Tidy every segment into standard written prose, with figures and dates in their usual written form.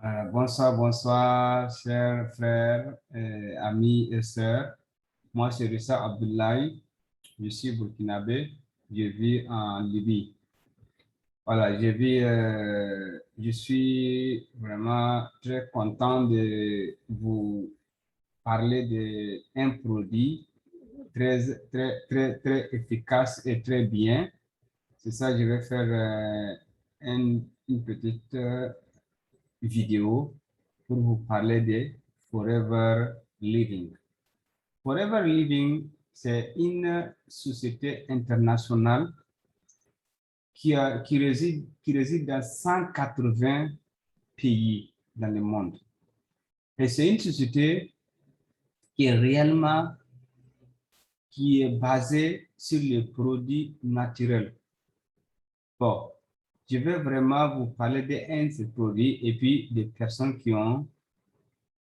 Bonsoir, bonsoir, chers frères, amis et sœurs. Moi, c'est Rissa Abdoulaye. Je suis burkinabé. Je vis en Libye. Voilà, je suis vraiment très content de vous parler d'un produit très, très, très, très efficace et très bien. C'est ça, je vais faire une petite vidéo pour vous parler de Forever Living. Forever Living, c'est une société internationale qui réside dans 180 pays dans le monde. Et c'est une société qui est réellement, qui est basée sur les produits naturels. Bon, je vais vraiment vous parler d'un de ces produits et puis des personnes qui ont,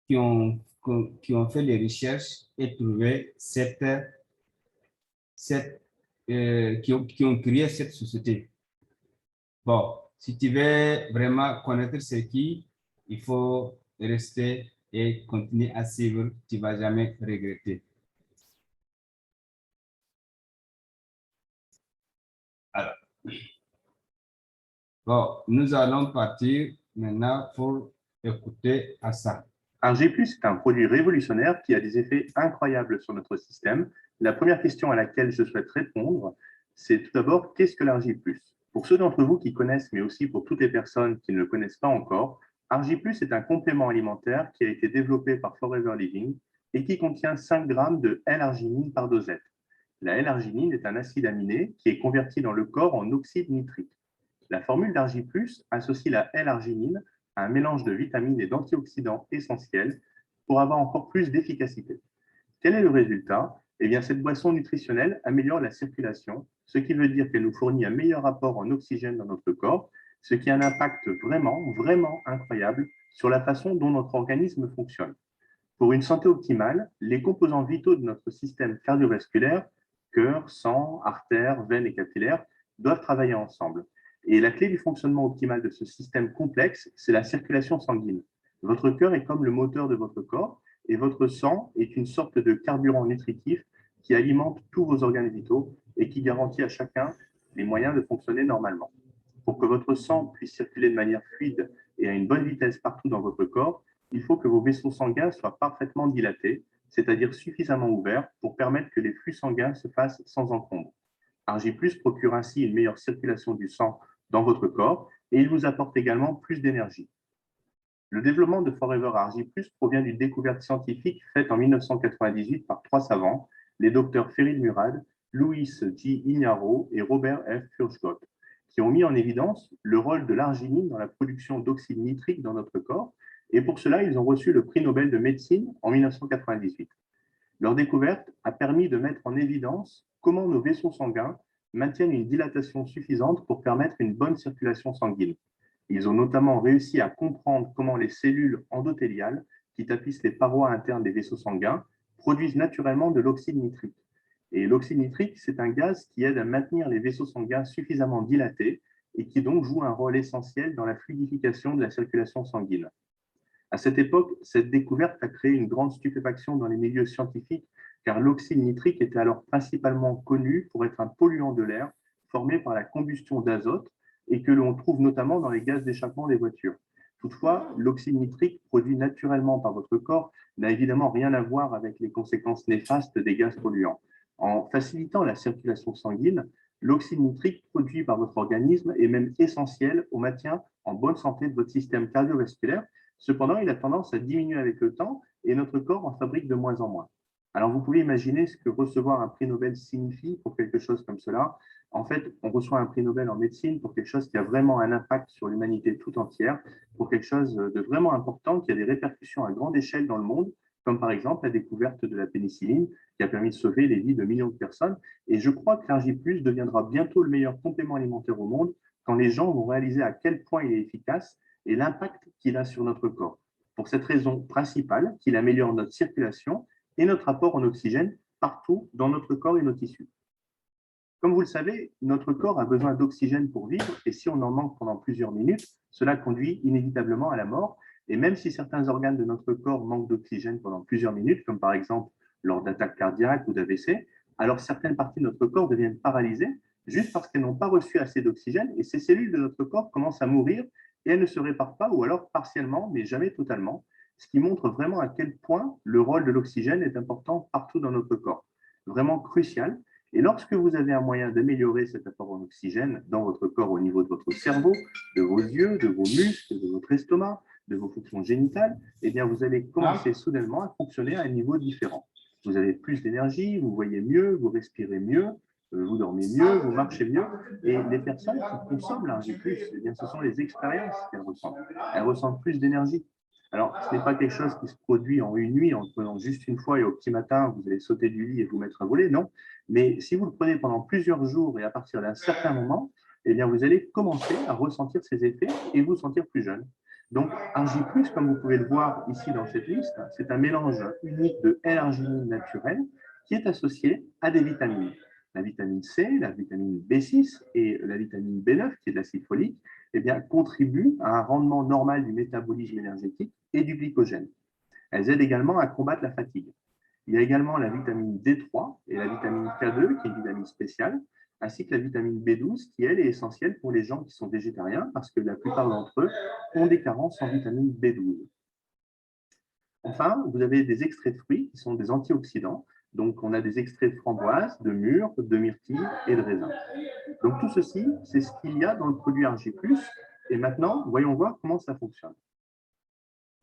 qui ont fait les recherches et trouvé qui ont créé cette société. Bon, si tu veux vraiment connaître ce qui, il faut rester et continuer à suivre, tu ne vas jamais regretter. Alors, bon, nous allons partir maintenant pour écouter à ça. RG+, est un produit révolutionnaire qui a des effets incroyables sur notre système. La première question à laquelle je souhaite répondre, c'est tout d'abord, qu'est-ce que l'RG+? Pour ceux d'entre vous qui connaissent, mais aussi pour toutes les personnes qui ne le connaissent pas encore, RG+, est un complément alimentaire qui a été développé par Forever Living et qui contient 5 grammes de L-arginine par dosette. La L-arginine est un acide aminé qui est converti dans le corps en oxyde nitrique. La formule d'Argi+, associe la L-arginine à un mélange de vitamines et d'antioxydants essentiels pour avoir encore plus d'efficacité. Quel est le résultat? Eh bien, cette boisson nutritionnelle améliore la circulation, ce qui veut dire qu'elle nous fournit un meilleur apport en oxygène dans notre corps, ce qui a un impact vraiment incroyable sur la façon dont notre organisme fonctionne. Pour une santé optimale, les composants vitaux de notre système cardiovasculaire, cœur, sang, artères, veines et capillaires, doivent travailler ensemble. Et la clé du fonctionnement optimal de ce système complexe, c'est la circulation sanguine. Votre cœur est comme le moteur de votre corps et votre sang est une sorte de carburant nutritif qui alimente tous vos organes vitaux et qui garantit à chacun les moyens de fonctionner normalement. Pour que votre sang puisse circuler de manière fluide et à une bonne vitesse partout dans votre corps, il faut que vos vaisseaux sanguins soient parfaitement dilatés, c'est-à-dire suffisamment ouverts pour permettre que les flux sanguins se fassent sans encombre. Argi+ procure ainsi une meilleure circulation du sang dans votre corps et il vous apporte également plus d'énergie. Le développement de Forever Argi+ provient d'une découverte scientifique faite en 1998 par 3 savants, les docteurs Ferid Murad, Luis G. Iñarro et Robert F. Furchgott, qui ont mis en évidence le rôle de l'arginine dans la production d'oxyde nitrique dans notre corps, et pour cela, ils ont reçu le prix Nobel de médecine en 1998. Leur découverte a permis de mettre en évidence comment nos vaisseaux sanguins maintiennent une dilatation suffisante pour permettre une bonne circulation sanguine. Ils ont notamment réussi à comprendre comment les cellules endothéliales, qui tapissent les parois internes des vaisseaux sanguins, produisent naturellement de l'oxyde nitrique. Et l'oxyde nitrique, c'est un gaz qui aide à maintenir les vaisseaux sanguins suffisamment dilatés et qui donc joue un rôle essentiel dans la fluidification de la circulation sanguine. À cette époque, cette découverte a créé une grande stupéfaction dans les milieux scientifiques, car l'oxyde nitrique était alors principalement connu pour être un polluant de l'air formé par la combustion d'azote et que l'on trouve notamment dans les gaz d'échappement des voitures. Toutefois, l'oxyde nitrique produit naturellement par votre corps n'a évidemment rien à voir avec les conséquences néfastes des gaz polluants. En facilitant la circulation sanguine, l'oxyde nitrique produit par votre organisme est même essentiel au maintien en bonne santé de votre système cardiovasculaire. Cependant, il a tendance à diminuer avec le temps et notre corps en fabrique de moins en moins. Alors, vous pouvez imaginer ce que recevoir un prix Nobel signifie pour quelque chose comme cela. En fait, on reçoit un prix Nobel en médecine pour quelque chose qui a vraiment un impact sur l'humanité tout entière, pour quelque chose de vraiment important qui a des répercussions à grande échelle dans le monde, comme par exemple la découverte de la pénicilline qui a permis de sauver les vies de millions de personnes. Et je crois que l'Argi+ deviendra bientôt le meilleur complément alimentaire au monde quand les gens vont réaliser à quel point il est efficace et l'impact qu'il a sur notre corps. Pour cette raison principale, qu'il améliore notre circulation et notre apport en oxygène partout dans notre corps et nos tissus. Comme vous le savez, notre corps a besoin d'oxygène pour vivre et si on en manque pendant plusieurs minutes, cela conduit inévitablement à la mort. Et même si certains organes de notre corps manquent d'oxygène pendant plusieurs minutes, comme par exemple lors d'attaques cardiaques ou d'AVC, alors certaines parties de notre corps deviennent paralysées juste parce qu'elles n'ont pas reçu assez d'oxygène et ces cellules de notre corps commencent à mourir et elles ne se réparent pas ou alors partiellement, mais jamais totalement, ce qui montre vraiment à quel point le rôle de l'oxygène est important partout dans notre corps, vraiment crucial. Et lorsque vous avez un moyen d'améliorer cet apport en oxygène dans votre corps au niveau de votre cerveau, de vos yeux, de vos muscles, de votre estomac, de vos fonctions génitales, eh bien vous allez commencer soudainement à fonctionner à un niveau différent. Vous avez plus d'énergie, vous voyez mieux, vous respirez mieux, vous dormez mieux, vous marchez mieux. Et les personnes qui consomment l'argile plus, eh bien, ce sont les expériences qu'elles ressentent. Elles ressentent plus d'énergie. Alors, ce n'est pas quelque chose qui se produit en une nuit, en le prenant juste une fois et au petit matin, vous allez sauter du lit et vous mettre à voler, non. Mais si vous le prenez pendant plusieurs jours et à partir d'un certain moment, eh bien, vous allez commencer à ressentir ces effets et vous sentir plus jeune. Donc, Argi+, comme vous pouvez le voir ici dans cette liste, c'est un mélange unique de L-arginine naturelle qui est associé à des vitamines. La vitamine C, la vitamine B6 et la vitamine B9, qui est de l'acide folique, eh bien, contribuent à un rendement normal du métabolisme énergétique et du glycogène. Elles aident également à combattre la fatigue. Il y a également la vitamine D3 et la vitamine K2, qui est une vitamine spéciale, ainsi que la vitamine B12, qui, elle, est essentielle pour les gens qui sont végétariens, parce que la plupart d'entre eux ont des carences en vitamine B12. Enfin, vous avez des extraits de fruits qui sont des antioxydants. Donc, on a des extraits de framboise, de mûre, de myrtille et de raisin. Donc, tout ceci, c'est ce qu'il y a dans le produit Argi+. Et maintenant, voyons voir comment ça fonctionne.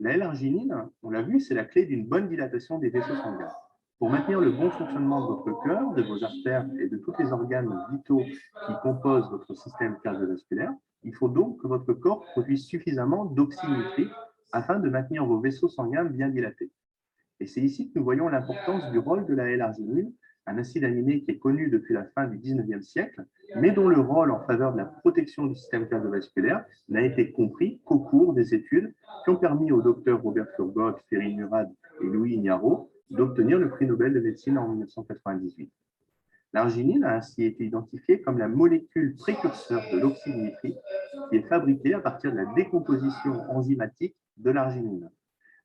La L-arginine, on l'a vu, c'est la clé d'une bonne dilatation des vaisseaux sanguins. Pour maintenir le bon fonctionnement de votre cœur, de vos artères et de tous les organes vitaux qui composent votre système cardiovasculaire, il faut donc que votre corps produise suffisamment d'oxyde nitrique afin de maintenir vos vaisseaux sanguins bien dilatés. Et c'est ici que nous voyons l'importance du rôle de la L-arginine, un acide aminé qui est connu depuis la fin du 19e siècle, mais dont le rôle en faveur de la protection du système cardiovasculaire n'a été compris qu'au cours des études qui ont permis aux docteurs Robert Turgot, Ferry Murad et Louis Ignarro d'obtenir le prix Nobel de médecine en 1998. L'arginine a ainsi été identifiée comme la molécule précurseur de l'oxyde nitrique qui est fabriquée à partir de la décomposition enzymatique de l'arginine.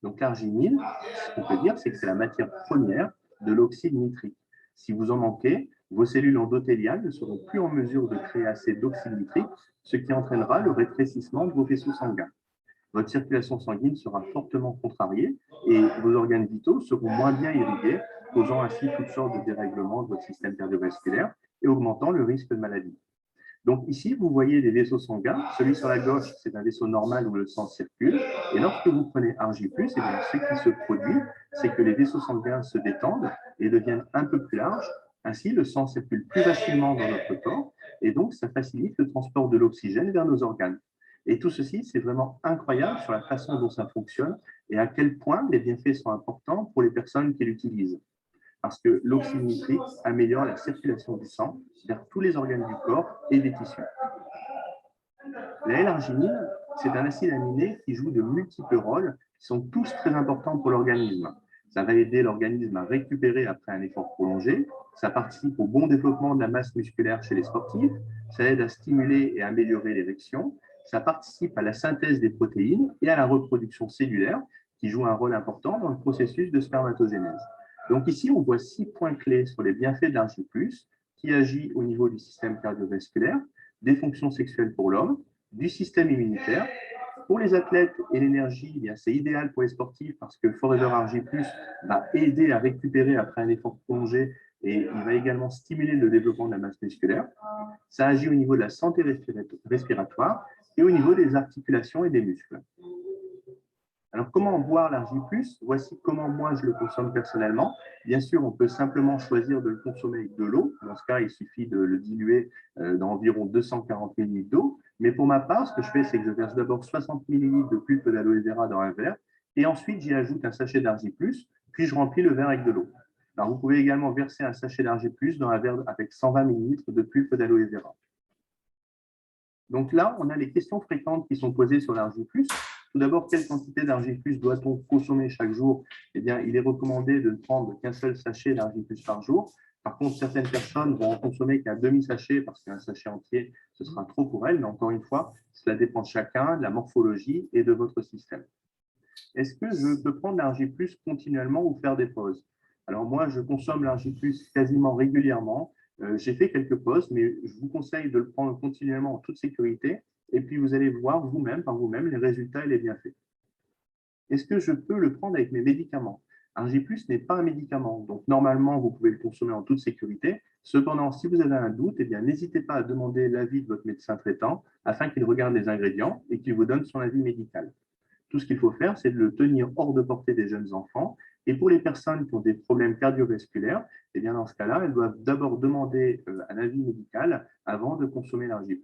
Donc l'arginine, ce qu'on peut dire, c'est que c'est la matière première de l'oxyde nitrique. Si vous en manquez, vos cellules endothéliales ne seront plus en mesure de créer assez d'oxyde nitrique, ce qui entraînera le rétrécissement de vos vaisseaux sanguins. Votre circulation sanguine sera fortement contrariée et vos organes vitaux seront moins bien irrigués, causant ainsi toutes sortes de dérèglements de votre système cardiovasculaire et augmentant le risque de maladie. Donc ici, vous voyez les vaisseaux sanguins. Celui sur la gauche, c'est un vaisseau normal où le sang circule. Et lorsque vous prenez Argi+, eh bien, ce qui se produit, c'est que les vaisseaux sanguins se détendent et deviennent un peu plus larges. Ainsi, le sang circule plus facilement dans notre corps et donc ça facilite le transport de l'oxygène vers nos organes. Et tout ceci, c'est vraiment incroyable sur la façon dont ça fonctionne et à quel point les bienfaits sont importants pour les personnes qui l'utilisent. Parce que l'oxyde nitrique améliore la circulation du sang vers tous les organes du corps et des tissus. La L-arginine, c'est un acide aminé qui joue de multiples rôles qui sont tous très importants pour l'organisme. Ça va aider l'organisme à récupérer après un effort prolongé, ça participe au bon développement de la masse musculaire chez les sportifs, ça aide à stimuler et améliorer l'érection, ça participe à la synthèse des protéines et à la reproduction cellulaire qui joue un rôle important dans le processus de spermatogénèse. Donc ici, on voit 6 points clés sur les bienfaits de l'Argi+, qui agit au niveau du système cardiovasculaire, des fonctions sexuelles pour l'homme, du système immunitaire. Pour les athlètes et l'énergie, c'est idéal pour les sportifs parce que Forever Argi+ va aider à récupérer après un effort prolongé et il va également stimuler le développement de la masse musculaire. Ça agit au niveau de la santé respiratoire et au niveau des articulations et des muscles. Alors, comment boire l'Argi+? Voici comment moi je le consomme personnellement. Bien sûr, on peut simplement choisir de le consommer avec de l'eau. Dans ce cas, il suffit de le diluer dans environ 240 ml d'eau. Mais pour ma part, ce que je fais, c'est que je verse d'abord 60 ml de pulpe d'aloe vera dans un verre et ensuite j'y ajoute un sachet d'Argi+, puis je remplis le verre avec de l'eau. Alors, vous pouvez également verser un sachet d'Argi+ dans un verre avec 120 ml de pulpe d'aloe vera. Donc là, on a les questions fréquentes qui sont posées sur l'Argi+. Tout d'abord, quelle quantité d'Argi+ doit-on consommer chaque jour? Eh bien, il est recommandé de ne prendre qu'un seul sachet d'Argi+ par jour. Par contre, certaines personnes vont en consommer qu'un demi-sachet parce qu'un sachet entier, ce sera trop pour elles. Mais encore une fois, cela dépend de chacun, de la morphologie et de votre système. est-ce que je peux prendre l'Argi+ continuellement ou faire des pauses? Alors moi, je consomme l'Argi+ quasiment régulièrement. J'ai fait quelques pauses, mais je vous conseille de le prendre continuellement en toute sécurité. Et puis, vous allez voir vous-même, par vous-même, les résultats et les bienfaits. Est-ce que je peux le prendre avec mes médicaments? Argi+ n'est pas un médicament, donc normalement, vous pouvez le consommer en toute sécurité. Cependant, si vous avez un doute, eh bien, n'hésitez pas à demander l'avis de votre médecin traitant afin qu'il regarde les ingrédients et qu'il vous donne son avis médical. Tout ce qu'il faut faire, c'est de le tenir hors de portée des jeunes enfants. Et pour les personnes qui ont des problèmes cardiovasculaires, eh bien, dans ce cas-là, elles doivent d'abord demander un avis médical avant de consommer l'Argi+.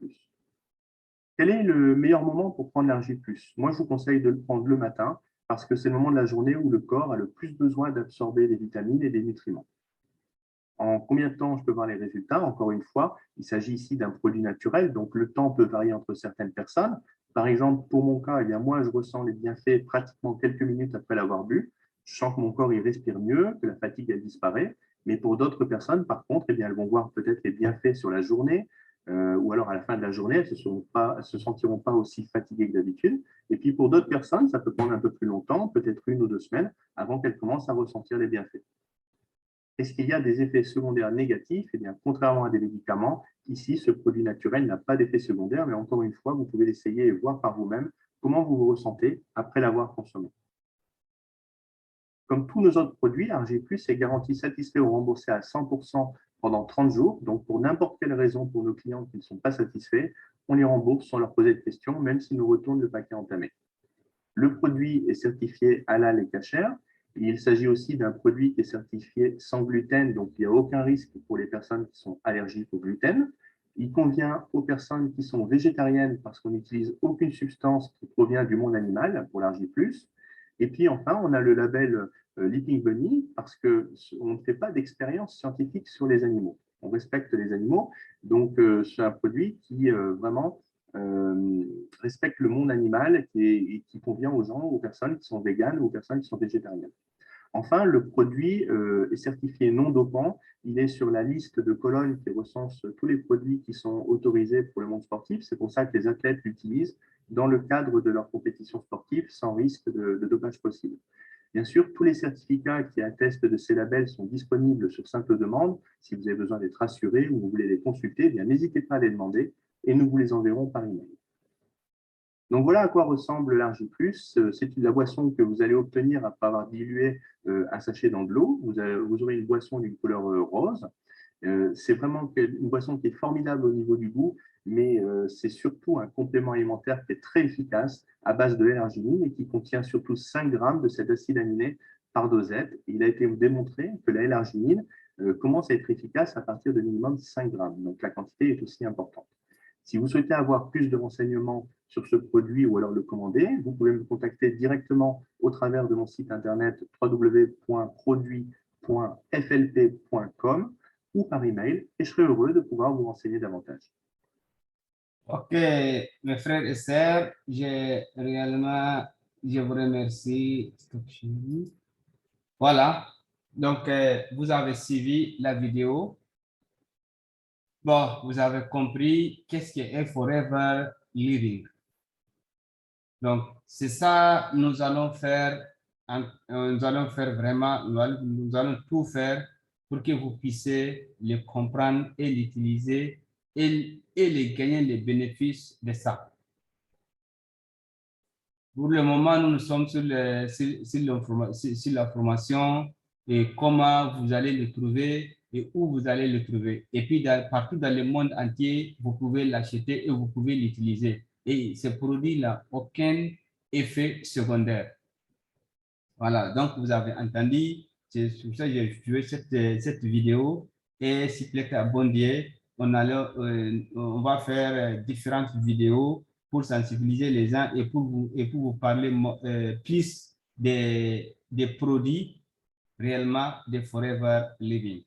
Quel est le meilleur moment pour prendre l'Argi+? Moi, je vous conseille de le prendre le matin parce que c'est le moment de la journée où le corps a le plus besoin d'absorber des vitamines et des nutriments. En combien de temps je peux voir les résultats? Encore une fois, il s'agit ici d'un produit naturel, donc le temps peut varier entre certaines personnes. Par exemple, pour mon cas, eh bien, moi, je ressens les bienfaits pratiquement quelques minutes après l'avoir bu. Je sens que mon corps il respire mieux, que la fatigue elle disparaît. Mais pour d'autres personnes, par contre, eh bien, elles vont voir peut-être les bienfaits sur la journée, ou alors à la fin de la journée, elles ne se sentiront pas aussi fatiguées que d'habitude. Et puis pour d'autres personnes, ça peut prendre un peu plus longtemps, peut-être 1 ou 2 semaines, avant qu'elles commencent à ressentir les bienfaits. Est-ce qu'il y a des effets secondaires négatifs? Eh bien, contrairement à des médicaments, ici, ce produit naturel n'a pas d'effet secondaire, mais encore une fois, vous pouvez l'essayer et voir par vous-même comment vous vous ressentez après l'avoir consommé. Comme tous nos autres produits, Argi+ est garanti satisfait ou remboursé à 100% pendant 30 jours. Donc, pour n'importe quelle raison pour nos clients qui ne sont pas satisfaits, on les rembourse sans leur poser de questions, même s'ils nous retournent le paquet entamé. Le produit est certifié halal et kasher. Il s'agit aussi d'un produit qui est certifié sans gluten, donc il n'y a aucun risque pour les personnes qui sont allergiques au gluten. Il convient aux personnes qui sont végétariennes parce qu'on n'utilise aucune substance qui provient du monde animal pour l'Argi+. Et puis enfin, on a le label Leaping Bunny parce qu'on ne fait pas d'expérience scientifique sur les animaux. On respecte les animaux, donc c'est un produit qui vraiment respecte le monde animal et qui convient aux gens, aux personnes qui sont véganes ou aux personnes qui sont végétariennes. Enfin, le produit est certifié non dopant. Il est sur la liste de Cologne qui recense tous les produits qui sont autorisés pour le monde sportif. C'est pour ça que les athlètes l'utilisent dans le cadre de leur compétition sportive sans risque de dopage possible. Bien sûr, tous les certificats qui attestent de ces labels sont disponibles sur simple demande. Si vous avez besoin d'être assuré ou vous voulez les consulter, eh n'hésitez pas à les demander et nous vous les enverrons par email. Donc voilà à quoi ressemble l'Argi+. C'est la boisson que vous allez obtenir après avoir dilué un sachet dans de l'eau. Vous aurez une boisson d'une couleur rose. C'est vraiment une boisson qui est formidable au niveau du goût, mais c'est surtout un complément alimentaire qui est très efficace à base de L-arginine et qui contient surtout 5 grammes de cet acide aminé par dosette. Il a été démontré que la L-arginine commence à être efficace à partir de minimum 5 grammes. Donc la quantité est aussi importante. Si vous souhaitez avoir plus de renseignements sur ce produit ou alors le commander, vous pouvez me contacter directement au travers de mon site internet www.produit.flp.com ou par email et je serai heureux de pouvoir vous renseigner davantage. Ok, mes frères et sœurs, je vous remercie. Voilà, donc vous avez suivi la vidéo. Bon, vous avez compris qu'est-ce qu'est Forever Living. Donc, c'est ça, nous allons faire vraiment, nous allons tout faire pour que vous puissiez le comprendre et l'utiliser et les gagner les bénéfices de ça. Pour le moment, nous sommes sur la formation et comment vous allez le trouver et où vous allez le trouver. Et puis, partout dans le monde entier, vous pouvez l'acheter et vous pouvez l'utiliser. Et ce produit n'a aucun effet secondaire. Voilà, donc vous avez entendu, c'est pour ça que j'ai joué cette vidéo. Et s'il vous plaît, abonnez. On va faire différentes vidéos pour sensibiliser les gens et pour vous parler plus des produits réellement de Forever Living.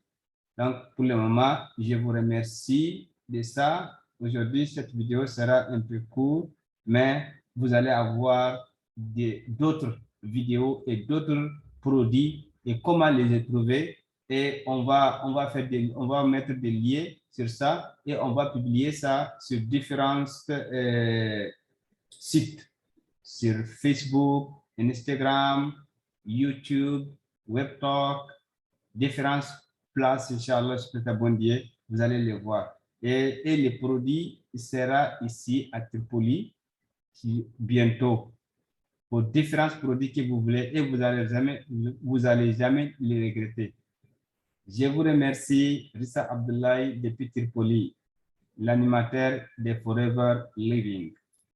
Donc, pour le moment, je vous remercie de ça. Aujourd'hui, cette vidéo sera un peu courte, mais vous allez avoir d'autres vidéos et d'autres produits et comment les trouver. Et on va mettre des liens sur ça et on va publier ça sur différents sites, sur Facebook, Instagram, YouTube, WebTalk, différentes places, Inch'Allah, je peux t'abonner, vous allez les voir. Et le produit sera ici à Tripoli bientôt pour différents produits que vous voulez et vous allez jamais les regretter. Je vous remercie, Rissa Abdoulaye depuis Tripoli, l'animateur de Forever Living.